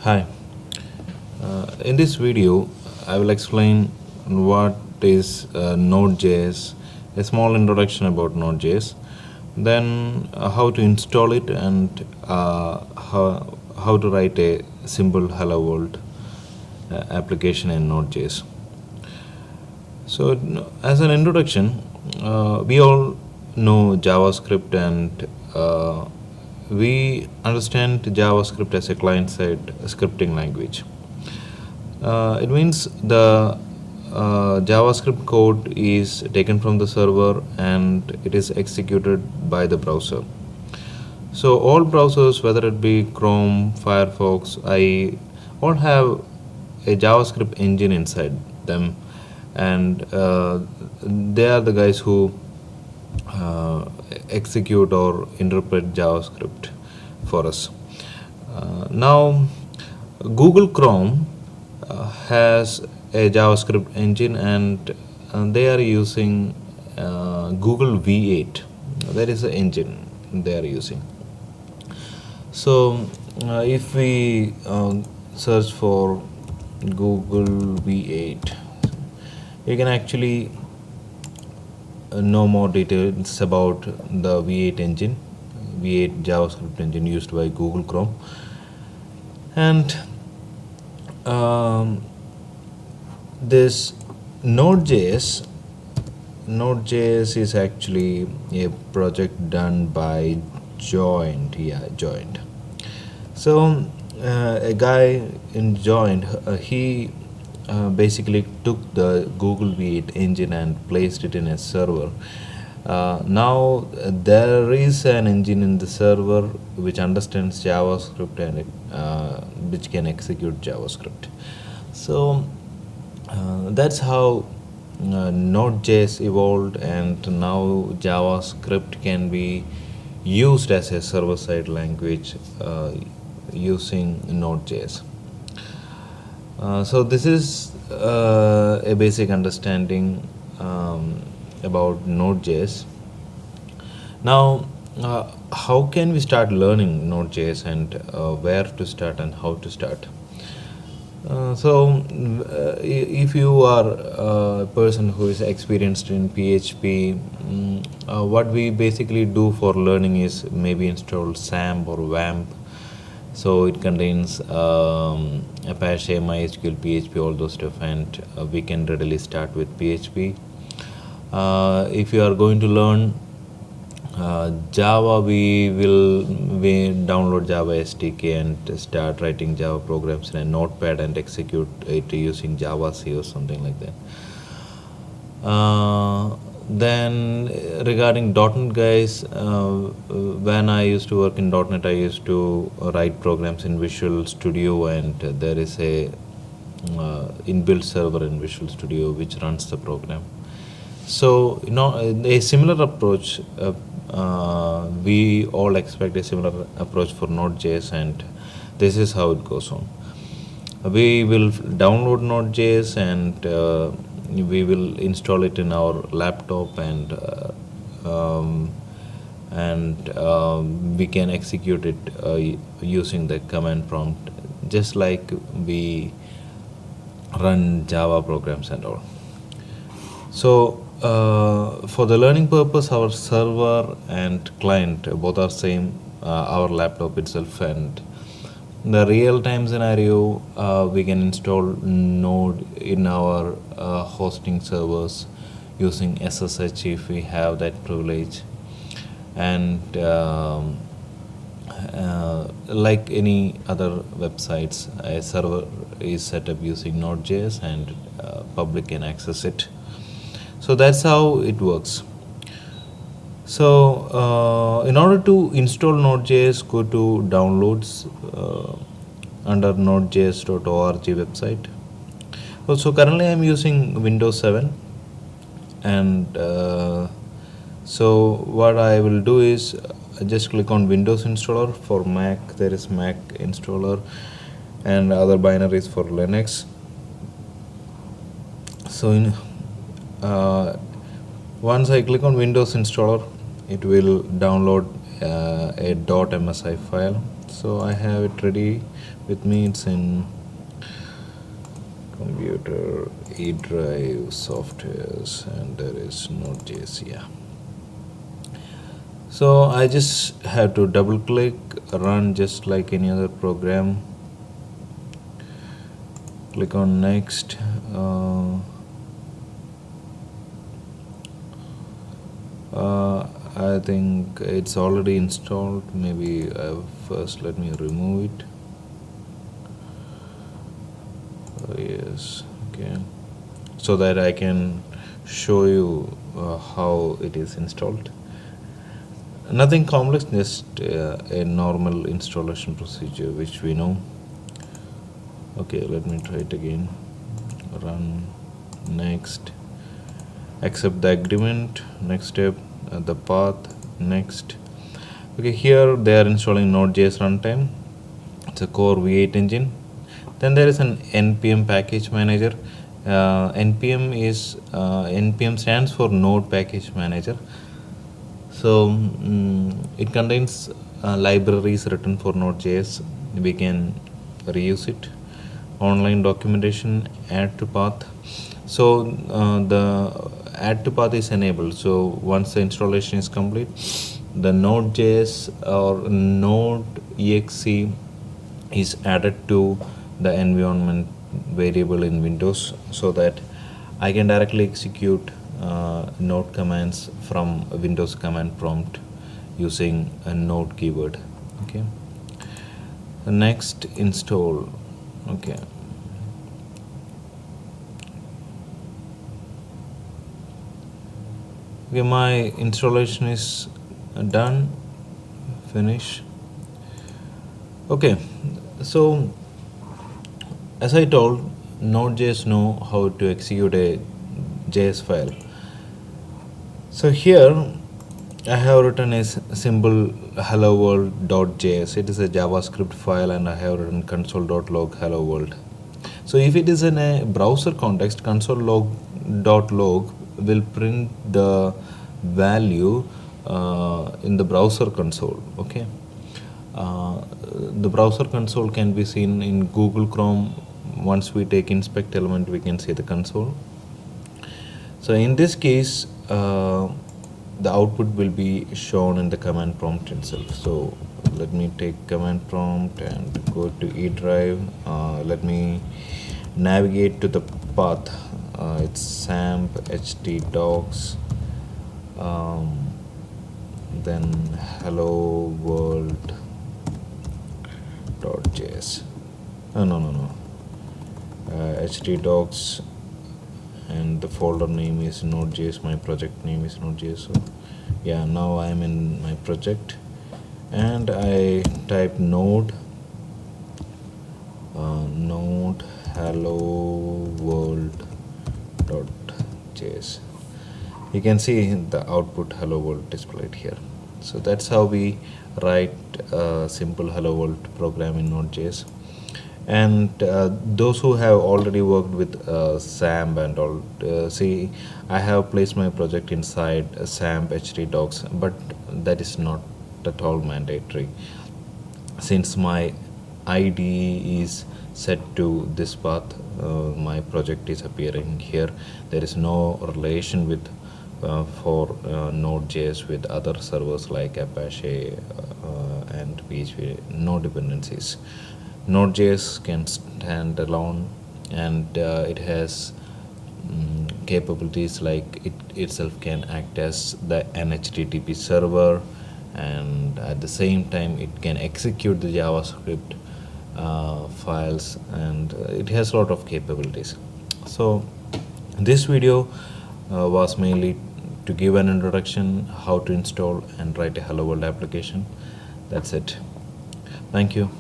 Hi, in this video I will explain what is Node.js, a small introduction about Node.js, then how to install it and how to write a simple hello world application in Node.js. So as an introduction, we all know JavaScript and we understand JavaScript as a client-side scripting language. It means the JavaScript code is taken from the server and it is executed by the browser. So all browsers, whether it be Chrome, Firefox, IE, all have a JavaScript engine inside them, and they are the guys who execute or interpret JavaScript for us. Now, Google Chrome has a JavaScript engine, and they are using Google V8. That is the engine they are using. So, if we search for Google V8, you can actually know more details about the V8 engine, V8 JavaScript engine used by Google Chrome. And this Node.js is actually a project done by Joined. So a guy in Joined, he basically took the Google V8 engine and placed it in a server. Now there is an engine in the server which understands JavaScript and which can execute JavaScript. So that's how Node.js evolved, and now JavaScript can be used as a server-side language using Node.js. So this is a basic understanding about Node.js. Now, how can we start learning Node.js, and where to start and how to start? If you are a person who is experienced in PHP, what we basically do for learning is maybe install SAMP or WAMP. So it contains Apache, MySQL, PHP, all those stuff, and we can readily start with PHP. If you are going to learn Java, we download Java SDK and start writing Java programs in a notepad and execute it using Java-C or something like that. Then regarding .NET guys, when I used to work in .NET, I used to write programs in Visual Studio, and there is a inbuilt server in Visual Studio which runs the program. So a similar approach, we all expect a similar approach for Node.js, and this is how it goes on. We will download Node.js and we will install it in our laptop, and we can execute it using the command prompt, just like we run Java programs and all. So for the learning purpose, our server and client both are same, our laptop itself, and the real-time scenario, we can install Node in our hosting servers using SSH if we have that privilege. And like any other websites, a server is set up using Node.js, and public can access it. So that's how it works. So in order to install Node.js, go to downloads under nodejs.org website. So currently I'm using Windows 7, and so what I will do is just click on Windows installer. For Mac, there is Mac installer, and other binaries for Linux. So once I click on Windows installer, it will download a .msi file. So So I have it ready with me. It's in computer, E drive, softwares, and there is Node.js. Yeah. So I just have to double click, run just like any other program. Click on next. I think it's already installed. Maybe first let me remove it. Yes, okay, so that I can show you how it is installed. Nothing complex, just a normal installation procedure which we know. Okay, let me try it again. Run, next, accept the agreement, next step, the path, next. Okay, here they are installing Node.js runtime. It's a core V8 engine. Then there is an npm package manager. npm stands for Node Package Manager. So it contains libraries written for Node.js. We can reuse it. Online documentation, add to path. So the add to path is enabled. So once the installation is complete, the Node.js or Node.exe is added to the environment variable in Windows, so that I can directly execute Node commands from a Windows command prompt using a Node keyword. Okay. Next, install. Okay. Okay, my installation is done. Finish. Okay, so as I told, Node.js know how to execute a JS file. So here I have written a simple hello world.js. It is a JavaScript file, and I have written console.log hello world. So if it is in a browser context, console.log will print the value in the browser console. Okay. The browser console can be seen in Google Chrome. Once we take inspect element, we can see the console. So in this case, the output will be shown in the command prompt itself. So let me take command prompt and go to E drive. Let me navigate to the path. It's samp htdocs, then hello world.js. No. htdocs, and the folder name is Node.js. My project name is Node.js. So yeah, now I am in my project, and I type node hello world.js. You can see the output hello world displayed here. So that's how we write a simple hello world program in Node.js. And those who have already worked with SAMP and all, see, I have placed my project inside SAMP htdocs, but that is not at all mandatory. Since my IDE is set to this path, my project is appearing here. There is no relation with for Node.js with other servers like Apache and PHP, no dependencies. Node.js can stand alone, and it has capabilities like it itself can act as the HTTP server, and at the same time it can execute the JavaScript files, and it has a lot of capabilities. So this video was mainly to give an introduction how to install and write a hello world application. That's it. Thank you.